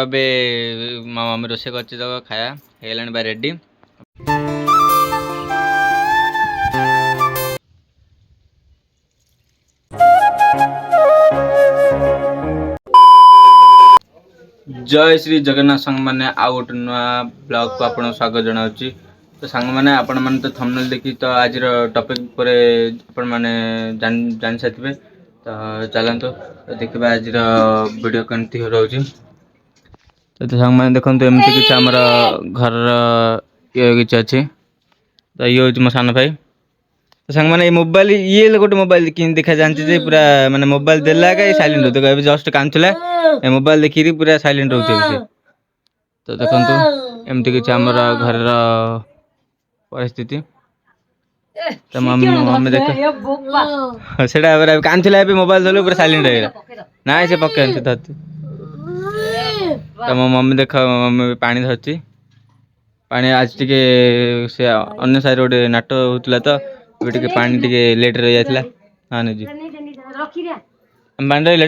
ଏବେ ମୋ ମମି ରୋଷେଇ କରିଛି ତ ଖାଇବା ହେଇଗଲାଣି ବା ରେଡ଼ି। जय श्री जगन्नाथ सांग मैंने आउ गोटे नुआ ब्लॉग को आपन स्वागत जनाऊँगी। तो सांग मैंने आपण मैंने तो थंबनेल देखी तो आज टॉपिक पर आपण मैंने जान सारे तो चलते तो देखा आज वीडियो केमती रोचे। तो सांग मैंने देखते एमती किसी आम घर ये किसी अच्छे तो ये हूँ मो सान भाई। तो सांग मैंने मोबाइल ये गोटे मोबाइल कि देखा जानते पूरा माने मोबाइल देला का साइलेंट होता है जस्ट कांचुला मोबाइल देखी पूरा साइलेंट रोचे। तो देखो एमती किसी आम घर परिस्थिति तो मम्मी देख से कांचुला मोबाइल धरल पूरा साइलेंट हो ना से पके धरती तो मो मम्मी देख मम्मी पानी धरती पानी आज टे से अन्य साइड गोटे नाट होता तो टे पानी टे लेट रही जाता। हाँ नहीं पानी रही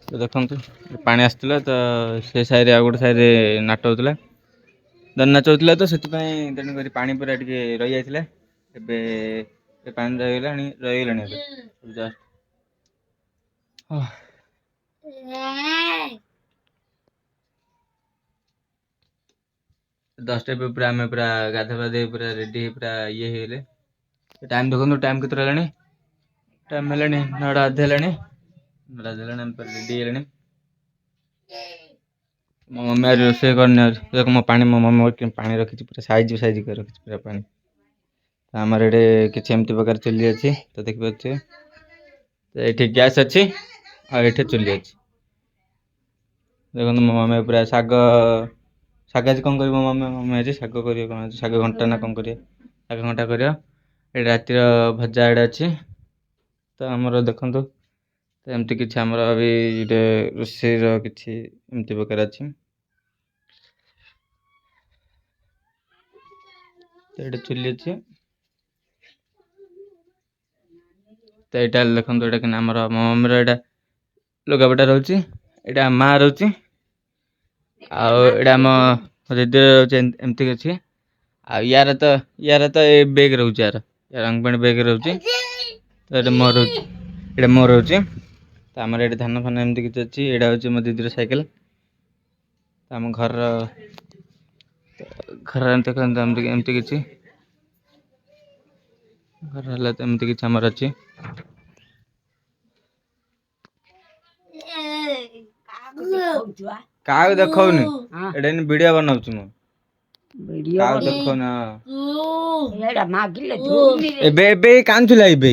तो देखो पानी आसला तो से साइड आ गोटे साइड नाट होता दन नाच होता तो से तेणुक पानी पूरा टे रही जाता ए पानी रहीगला जस्ट दसटा पे पूरा आम पूरा गाधा पाधे पूरा रेडी पूरा ये ହେଇଗଲେ टाइम देखो टाइम केत टाइम है 9टा अधे है 9टा अधे आम पूरा रेडी है। मो मम्मी आज रोषे करने देख मो पानी मो मम्मी पानी रखी पूरा साइज कर रखी पूरा पानी आमर ये किसी एमती प्रकार चुली अच्छी तो देखिए तो ये गैस अच्छी और ये चुली अच्छी देखो मो मम्मी पूरा शाग शाग आज कौन कर मम्मी मम्मी आज शाग कर कौन शाग घंटा ना कौन कर शाग घंटा कर रातिर भजा एडे अच्छी तो आमर देखु तो एमती किसी आमर अभी रोषे किसी एमती प्रकार अच्छी तो ये चुली अच्छी तो यहाँ देखो ये कि आम मम्मी यहाँ लुगापटा रोचे यहाँ माँ रोचे आम दीदी रोचे एमती अच्छी यार तो ये बेग रोचे यार रंग पेंट बेग रोचे तो ये मोर रोचे ये मोर रोचे तो आम ये धान फान एमती किसी अच्छी यहाँ हूँ मो दीदी साइकेल तो आम घर घर एमती किसी घर है तो एमती किसी आमर अच्छी का देखौनी एडे वीडियो बनाउछु मु वीडियो देखौना एडा मागिले एबे कांथुला एबे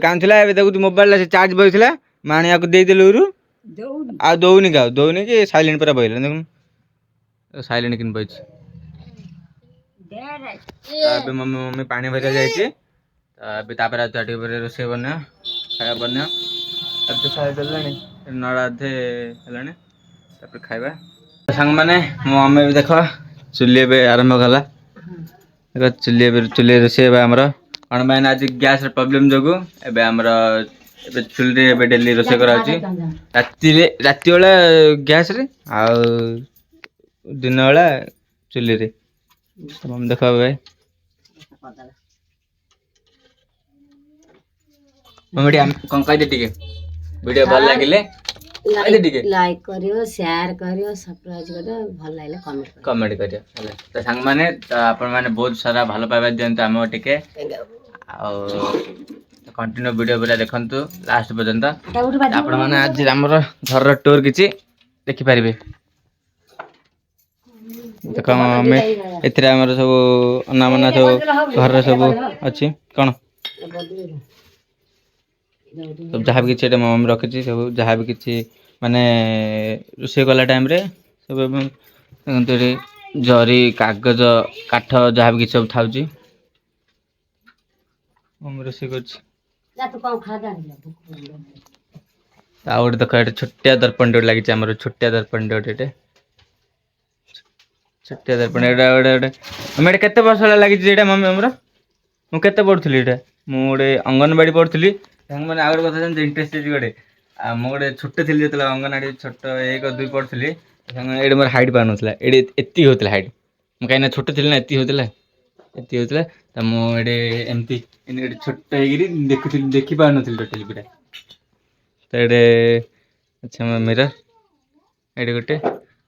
कांथुला एबे देखु मोबाइल से चार्ज बइथला मानिया को देई देलुरु आ दौनी कि साइलेंट पर बइला देखु साइलेंट किन बइछ एबे मम्मी पानी भरा जाईची एबे तापर आटे पर रोसे बना खाया बना अब तो खाई देलानी 9टा अधे हेलानी तापर खाइबा सांग माने मो मम्मी भी देख चुली आरंभ कला देख चुली रोषे आमर कौन मैंने आज गैस प्रॉब्लम जो एबे आमर चुली रे डेली रोषे करा राति बेला गैस रे आ दिन बेला चुली रे मम्मी देख भाई मम्मी कौन कह टे वीडियो भल लगिले लाइक करियो शेयर करियो सब्सक्राइब करियो भल लागले कमेंट करियो हला तो संग माने तो आपण माने बहुत सारा भलो पाइबा दियंत हम टिके आ कंटिन्यू वीडियो पूरा देखंतु लास्ट पर्यंत आपण माने आज हमर घर रो टूर किछि देखि परिबे देखो हमें एथरा हमर सब अनामना सब घर सब अछि कोन सब जहाँ भी किसी मम्मी रखी सब जहाँ भी किसी माने रोषे कला टाइम रे सब जरी कागज काठ जहाँ भी किसी सब था मम्मी रोषे कर देख छोटिया दर्पण लगी आम छोटिया दर्पण छोटिया दर्पण गोटे केते वर्ष लगी मम्मी आमर मुझे पढ़ुली मुझे अंगनवाड़ी पढ़ुली मैंने आगे कथा इंटरेस्ट गोटे ମୁଁ ଗୋଟେ ଛୋଟ ଥିଲି ଯେତେବେଳେ ଅଙ୍ଗନବାଡ଼ି ଛୋଟ 1 2 ପଢ଼ୁଥିଲି ଏଇଠି ମୋର ହାଇଟ୍ ପାଉନଥିଲା ଏଇଠି ଏତିକି ହେଉଥିଲା ହାଇଟ୍ ମୁଁ କାହିଁକିନା ଛୋଟ ଥିଲି ନା ଏତିକି ହେଉଥିଲା ତ ମୁଁ ଏଠି ଏମିତି ଏଠି ଛୋଟ ହେଇକିରି ଦେଖୁଥିଲି ଦେଖିପାରୁନଥିଲି ଟୋଟାଲି ପୁରା ତ ଏଇଠି ଅଛି ମୋ ମିରର ଏଇଠି ଗୋଟେ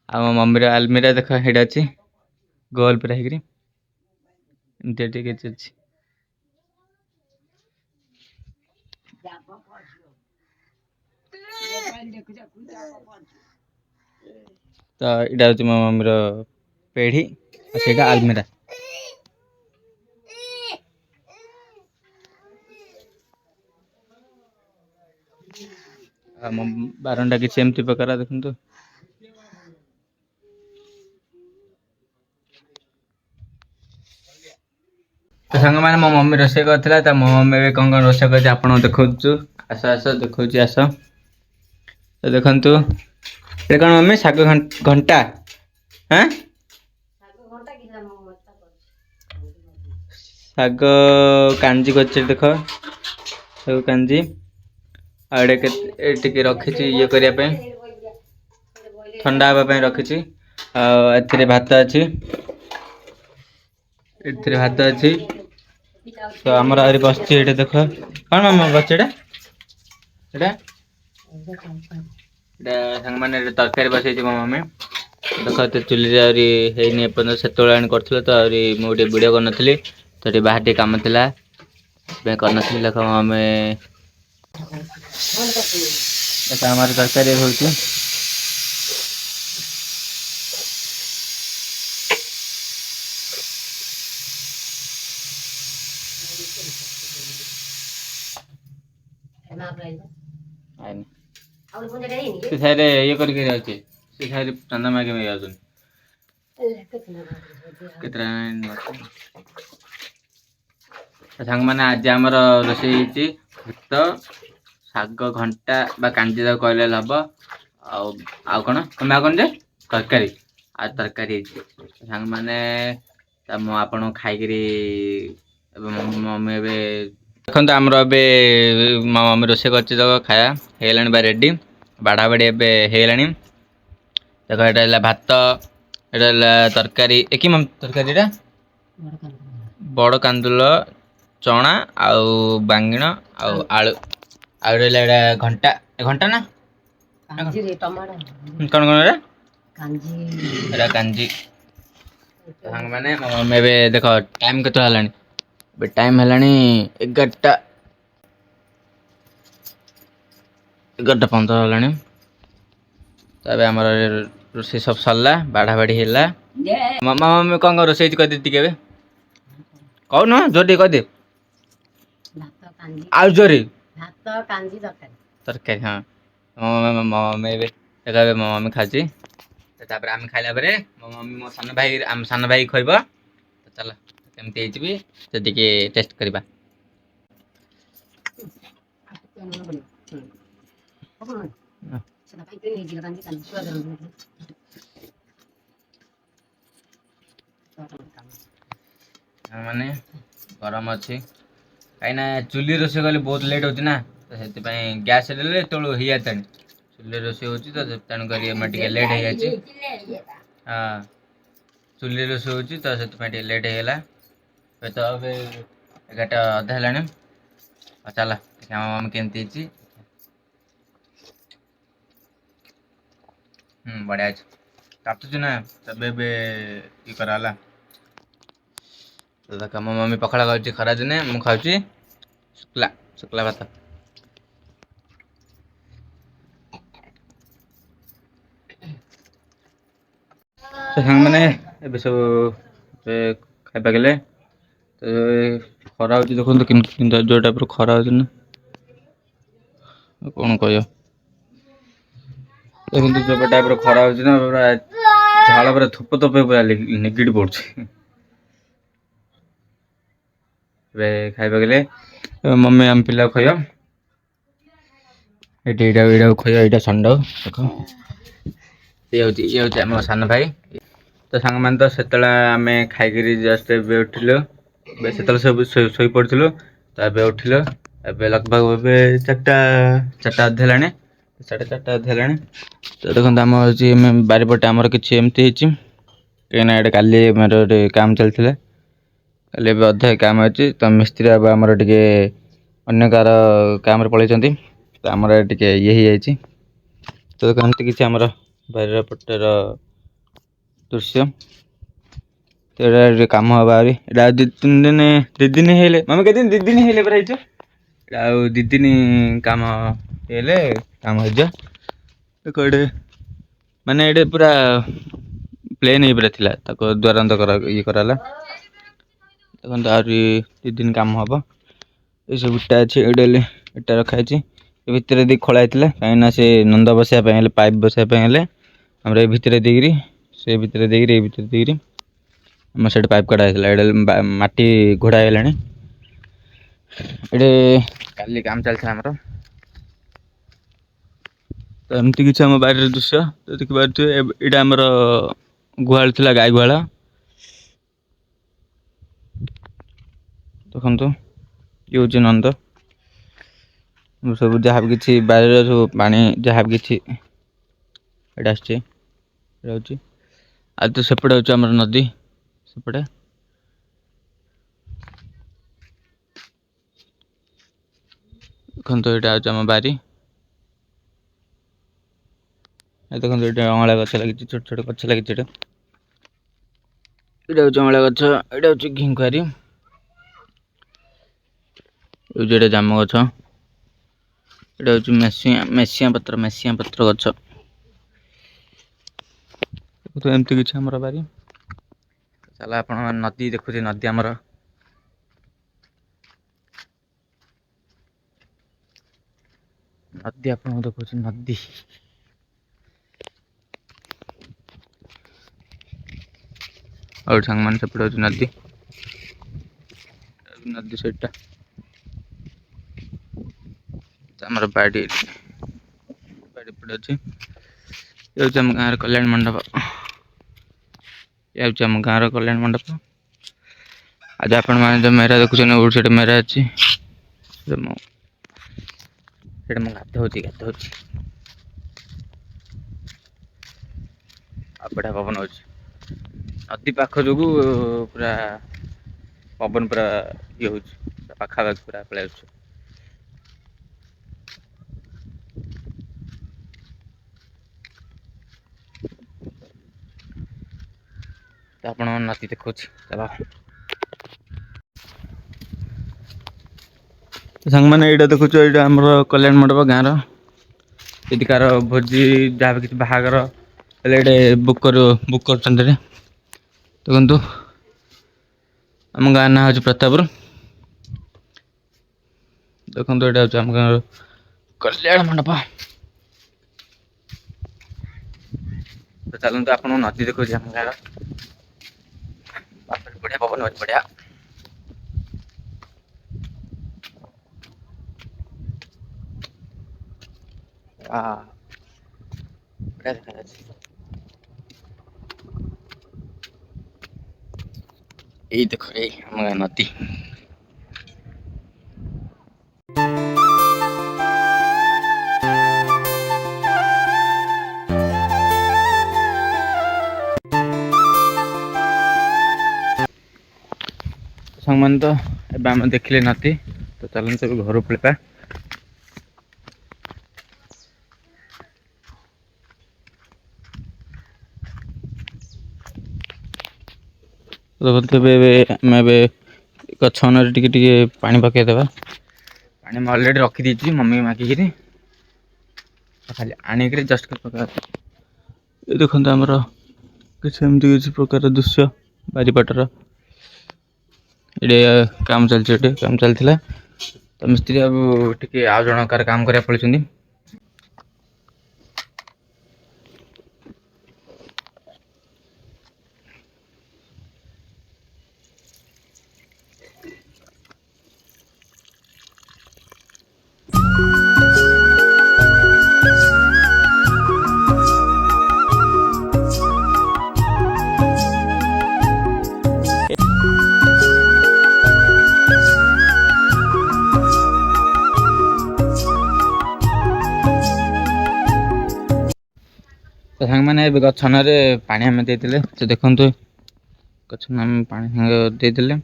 ଆଉ ମୋ ମମିର ଆଲମିରା ଦେଖ ସେଇଟା ଅଛି ଗୋଲ ପୁରା ହେଇକିରି ଏମିତି ଟିକେ କିଛି ଅଛି। ତ ଏଇଟା ହଉଛି ମୋ ମମିର ପେଢ଼ି ଆଉ ସେଇଟା ଆଲମିରା। ଆମ ବାରଣ୍ଡା କିଛି ଏମିତି ପ୍ରକାର ଦେଖନ୍ତୁ। ତ ସାଙ୍ଗମାନେ ମୋ ମମି ରୋଷେଇ କରିଥିଲା ତ ମୋ ମମି ଏବେ କଣ ରୋଷେଇ କରିଛି ଆପଣଙ୍କୁ ଦେଖାଉଛୁ। ଆସ ଦେଖଉଛି ଆସ ତ ଦେଖନ୍ତୁ ଏ କଣ ମମି ଶାଗ ଘଣ୍ଟା ଶାଗ କାଞ୍ଜି କରିଛି ଦେଖ ଶାଗ କାଞ୍ଜି ଆଉ ଏଇଟା ଟିକେ ରଖିଛି ଇଏ କରିବା ପାଇଁ ଥଣ୍ଡା ହେବା ପାଇଁ ରଖିଛି ଆଉ ଏଥିରେ ଭାତ ଅଛି ତ ଆମର ଆହୁରି ବସିଛି ଏଇଟା ଦେଖ କଣ ମାମା ବସିଛି ଏଇଟା ସାଙ୍ଗମାନେ ତରକାରୀ ବସେଇଛି ମୋ ମମି ଦେଖ ଏତେ ଚୁଲିରେ ଆହୁରି ହେଇନି ଏପର୍ଯ୍ୟନ୍ତ ସେତେବେଳେ ଆଣି କରିଥିଲ ତ ଆହୁରି ମୁଁ ଟିକେ ଭିଡ଼ିଓ କରିନଥିଲି ତ ଟିକେ ବାହାର ଟିକେ କାମ ଥିଲା ସେଥିପାଇଁ କରିନଥିଲି ଦେଖ ଆମେ ଆମର ତରକାରୀ ହଉଛି ସେ ସାଇରେ ଇଏ କରିକି ଯାଉଛି ସେ ସାଇରେ ଚାନ୍ଦା ମାଗି ଯାଉଛନ୍ତି କେତେଟା ସାଙ୍ଗମାନେ ଆଜି ଆମର ରୋଷେଇ ହେଇଛି ଭାତ ଶାଗ ଘଣ୍ଟା ବା କାଞ୍ଜି ତାକୁ କହିଲେ ହବ ଆଉ ଆଉ କଣ ତମେ ଆଉ କଣ ଯେ ତରକାରୀ ଆଉ ତରକାରୀ ହେଇଛି ସାଙ୍ଗମାନେ ମୁଁ ଆପଣଙ୍କୁ ଖାଇକିରି ଏବେ ମମି ଏବେ ଦେଖନ୍ତୁ ଆମର ଏବେ ମୋ ମମି ରୋଷେଇ କରିଛି ତ ଖାଇବା ହେଇଗଲାଣି ବା ରେଡ଼ି ବାଢ଼ା ବାଢ଼ି ଏବେ ହେଇଗଲାଣି ଦେଖ ଏଇଟା ହେଲା ଭାତ ଏଇଟା ହେଲା ତରକାରୀ କି ତରକାରୀଟା ବଡ଼ କାନ୍ଦୁଲ ଚଣା ଆଉ ବାଙ୍ଗିଣ ଆଉ ଆଳୁ ଆଉ ରହିଲା ଏଇଟା ଘଣ୍ଟା ନା କଣ ଏଇଟା କାଞ୍ଜି ସାଙ୍ଗମାନେ ଏବେ ଦେଖ ଟାଇମ୍ କେତେ ହେଲାଣି ଏବେ ଟାଇମ୍ ହେଲାଣି 11:15 ହେଲାଣି ତ ଏବେ ଆମର ରୋଷେଇ ସବୁ ସରିଲା ବାଢ଼ା ବାଢ଼ି ହେଲା ମାମା ମମି କଣ ରୋଷେଇ ହେଇଛି କହିଦେ ଟିକେ ଏବେ କହୁନ ଜୋର ଟିକେ କହିଦେ ଆଉ ଜୋରେ ତରକାରୀ ହଁ ମମି ଏବେ ଏବେ ମୋ ମମି ଖାଉଛି ତାପରେ ଆମେ ଖାଇଲା ପରେ ମୋ ମମି ମୋ ସାନ ଭାଇ ଖୁଆଇବ ଚାଲ କେମିତି ହେଇଛି ବି ସେ ଟିକେ ଟେଷ୍ଟ କରିବା ମାନେ ଗରମ ଅଛି କାହିଁକିନା ଚୁଲି ରୋଷେଇ କଲେ ବହୁତ ଲେଟ୍ ହେଉଛି ନା ତ ସେଥିପାଇଁ ଗ୍ୟାସ୍ ହେଲେ ଏତେବେଳୁ ହେଇଯାଇତାଣି ଚୁଲିରେ ରୋଷେଇ ହେଉଛି ତ ତେଣୁକରି ଆମେ ଟିକେ ଲେଟ୍ ହେଇଯାଇଛି ହଁ ଚୁଲିରେ ରୋଷେଇ ହେଉଛି ତ ସେଥିପାଇଁ ଟିକେ ଲେଟ୍ ହେଇଗଲା ତ ଏବେ 11:30 ହେଲାଣି ଆଉ ଚାଲ ଆମ ମମି କେମିତି ହେଇଛି ବଢ଼ିଆ ଅଛି କାଟୁଛି ନା ତେବେ ଏବେ ଇଏ କରାହେଲା ଦେଖ ମୋ ମମି ପଖାଳ ଖାଉଛି ଖରାଦିନେ ମୁଁ ଖାଉଛି ଶୁକ୍ଲା ଭାତ ସାଙ୍ଗମାନେ ଏବେ ସବୁ ଖାଇବା ଗଲେ ଖରା ହେଉଛି ଦେଖନ୍ତୁ କେମିତି ଯୋଉ ଟାଇପ୍ର ଖରା ହେଉଛି ନା କଣ କହିବ ଦେଖନ୍ତୁ ଯୋଉ ଟାଇପ୍ର ଖରା ହେଉଛି ନା ପୁରା ଝାଳ ପୁରା ଥୋପ ପୁରା ନିଗିଡ଼ି ପଡ଼ୁଛି ଏବେ ଖାଇବା ଗଲେ ମମି ଆମ ପିଲାକୁ ଖୁଆଇବ ଏଇଟାକୁ ଖୁଆଇବ ଏଇଟା ଷଣ୍ଢ ଦେଖ ଇଏ ହେଉଛି ଆମ ସାନ ଭାଇ ତ ସାଙ୍ଗମାନେ ତ ସେତେବେଳେ ଆମେ ଖାଇକିରି ଜଷ୍ଟ ଏବେ ଉଠିଲୁ ସେତେବେଳେ ସବୁ ଶୋଇପଡ଼ିଥିଲୁ ତ ଏବେ ଉଠିଲୁ ଏବେ ଲଗଭଗ ଏବେ 4ଟା ଅଧେ ହେଲାଣି 4:30 ହେଲାଣି। ତ ଦେଖନ୍ତୁ ଆମ ହେଉଛି ବାରିପଟେ ଆମର କିଛି ଏମିତି ହେଇଛି କାହିଁକିନା ଏଇଟା କାଲି ଆମର ଗୋଟେ କାମ ଚାଲିଥିଲା। କାଲି ଏବେ ଅଧା କାମ ଅଛି ତ ମିସ୍ତ୍ରୀ ବାବୁ ଆମର ଟିକେ ଅନ୍ୟ କାହାର କାମରେ ପଳେଇଛନ୍ତି ତ ଆମର ଟିକେ ଇଏ ହେଇଯାଇଛି। ତ ଏମିତି କିଛି ଆମର ବାରିର ପଟର ଦୃଶ୍ୟ। ତ ଏଇଟା ଟିକେ କାମ ହବ ଆହୁରି। ଏଇଟା 2-3 ଦିନ ହେଲେ ମାମା କେତେଦିନ 2 ଦିନ ହେଲେ ପୁରା ହେଇଛ। ଆଉ 2 ଦିନ କାମ ହେଲେ କାମ ହେଇଯିବ। ଏଇଟେ ମାନେ ଏଇଟା ପୁରା ପ୍ଲେନ୍ ହେଇ ପୁରା ଥିଲା ତାକୁ ଦ୍ୱାରାନ୍ତ ଇଏ କରାହେଲା। ଦେଖନ୍ତୁ ଆହୁରି 2 ଦିନ କାମ ହବ। ଏସବୁ ଇଟା ଅଛି ଇଟା ରଖା ହେଇଛି। ଏ ଭିତରେ ଦେଇ ଖୋଳା ହେଇଥିଲା କାହିଁକିନା ସେ ନନ୍ଦ ବସାଇବା ପାଇଁ ହେଲେ ପାଇପ୍ ବସାଇବା ପାଇଁ ହେଲେ ଆମର ଏ ଭିତରେ ଦେଇକିରି ସେ ଭିତରେ ଦେଇକିରି ଏ ଭିତରେ ଦେଇକିରି ଆମର ସେଇଠି ପାଇପ୍ କଢା ହେଇଥିଲା। ଏଇଟା ମାଟି ଘୋଡ଼ା ହେଇଗଲାଣି। ଏଇଠି କାଲି କାମ ଚାଲିଥିଲା ଆମର। ତ ଏମିତି କିଛି ଆମ ବାରିର ଦୃଶ୍ୟ ତ ଦେଖିପାରୁଥିବେ। ଏଇଟା ଆମର ଗୁହାଳ ଥିଲା, ଗାଈ ଗୁହାଳ। ଦେଖନ୍ତୁ ଇଏ ହେଉଛି ନନ୍ଦ। ସବୁ ଯାହାବି କିଛି ବାରିର ସବୁ ପାଣି ଯାହାବି କିଛି ଏଇଟା ଆସିଛି ରହୁଛି। ଆଉ ତ ସେପଟେ ହେଉଛି ଆମର ନଦୀ। ସେପଟେ ଦେଖନ୍ତୁ ଏଇଟା ହେଉଛି ଆମ ବାରି। ଦେଖନ୍ତୁ ଏଇଟା ଅଁଳା ଗଛ ଲାଗିଛି, ଛୋଟ ଛୋଟ ଗଛ ଲାଗିଛି। ଏଇଟା ହେଉଛି ଅଁଳା ଗଛ। ଏଇଟା ହେଉଛି ଘିକୁଆଁରୀ। ହେଉଛି ଏଇଟା ଜାମୁ ଗଛ। ଏଇଟା ହେଉଛି ମେସିଆ ପତ୍ର ଗଛ। ଏମିତି କିଛି ଆମର ବାରି। ଚାଲ ଆପଣ ନଦୀ ଦେଖୁଛି, ନଦୀ ଆମର ନଦୀ ଆପଣଙ୍କୁ ଦେଖୁଛି ନଦୀ। ଆଉ ସାଙ୍ଗମାନେ ସେପଟେ ହେଉଛି ନଦୀ। ନଦୀ ସେଇଟା ଆମର ବାଡ଼ି ପଟେ ଅଛି। ଏ ହେଉଛି ଆମ ଗାଁର କଲ୍ୟାଣ ମଣ୍ଡପ। ଏ ହେଉଛି ଆମ ଗାଁର କଲ୍ୟାଣ ମଣ୍ଡପ। ଆଜି ଆପଣମାନେ ଯେଉଁ ମେରା ଦେଖୁଛନ୍ତି ଗୋଟେ ମେରା ଅଛି। ସେଇଟା ମୁଁ ଗାଧୋଉଛି। ଆଉ ବଢ଼ିଆ ପବନ ହେଉଛି। ନଦୀ ପାଖ ଯୋଗୁ ପୁରା ପବନ ପୁରା ଇଏ ହେଉଛି, ପାଖାପାଖି ପୁରା ପଳେଇ ଆସୁଛି। ତ ଆପଣ ନଦୀ ଦେଖୁଛି। ସାଙ୍ଗମାନେ ଏଇଟା ଦେଖୁଛ, ଏଇଟା ଆମର କଲ୍ୟାଣ ମଣ୍ଡପ ଗାଁର। ଯଦି କାହାର ଭୋଜି ଯାହା କିଛି ବାହାଘର ହେଲେ ଏଇଟେ ବୁକ୍ କରୁଛନ୍ତି। ଦେଖନ୍ତୁ ଆମ ଗାଁ ନାଁ ହେଉଛି ପ୍ରତାପପୁର। ଦେଖନ୍ତୁ ଏଇଟା ହେଉଛି ଆମ ଗାଁର କଲ୍ୟାଣ ମଣ୍ଡପ। ତ ଚାଲନ୍ତୁ ଆପଣଙ୍କୁ ନଦୀ ଦେଖୁଛି ଆମ ଗାଁର। ବଢ଼ିଆ ପବନ ହେଉଛି, ବଢ଼ିଆ। ବଢ଼ିଆ ଦେଖାଯାଉଛି। ଏଇ ଦେଖ, ଏଇ ଆମ ଗାଁ ନଦୀ। ସାଙ୍ଗମାନେ ତ ଏବେ ଆମେ ଦେଖିଲେ ନଦୀ। ତ ଚାଲନ୍ତୁ ଏବେ ଘରକୁ ପଳେଇବା। ଏବେ ଆମେ ଗଛ ମାନଙ୍କରେ ଟିକେ ଟିକେ ପାଣି ପକେଇଦେବା। ପାଣି ମୁଁ ଅଲରେଡ଼ି ରଖିଦେଇଛି ମମି ମାଗିକିରି। ଖାଲି ଆଣିକିରି ଜଷ୍ଟ ପକେଇବା। ଏ ଦେଖନ୍ତୁ ଆମର ଏମିତି କିଛି ପ୍ରକାର ଦୃଶ୍ୟ ବାରିପଟର। ଏଠି କାମ ଚାଲିଥିଲା। ତ ମିସ୍ତ୍ରୀ ବାବୁ ଟିକେ ଆଉ ଜଣକାର କାମ କରିବାକୁ ପଳେଇଛନ୍ତି। ତ ସାଙ୍ଗମାନେ ଏବେ ଗଛନରେ ପାଣି ଆମେ ଦେଇଥିଲେ, ତ ଦେଖନ୍ତୁ ଗଛ ଆମେ ପାଣି ଦେଇଥିଲେ,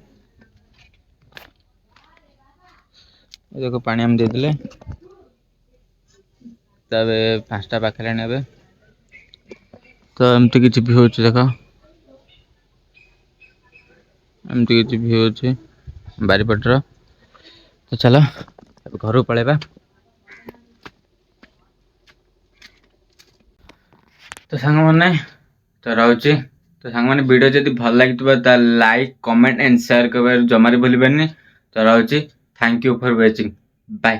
ଦେଖ ପାଣି ଆମେ ଦେଇଥିଲେ, ତ ଏବେ 5ଟା ପାଖରେ ନେବେ। ତ ଏମିତି କିଛି ବି ହଉଛି, ଦେଖ ଏମିତି କିଛି ବି ଅଛି ବାରିପଟର। ତ ଚାଲ ଏବେ ଘରକୁ ପଳେଇବା। ତ ସାଙ୍ଗମାନେ ତ ରହୁଛି। ତ ସାଙ୍ଗମାନେ ଭିଡ଼ିଓ ଯଦି ଭଲ ଲାଗିଥିବ ତାହେଲେ ଲାଇକ୍ କମେଣ୍ଟ ଆଣ୍ଡ ସେୟାର କରିବାରେ ଜମାରେ ଭୁଲିବେନି। ତ ରହୁଛି। Thank you for watching. Bye.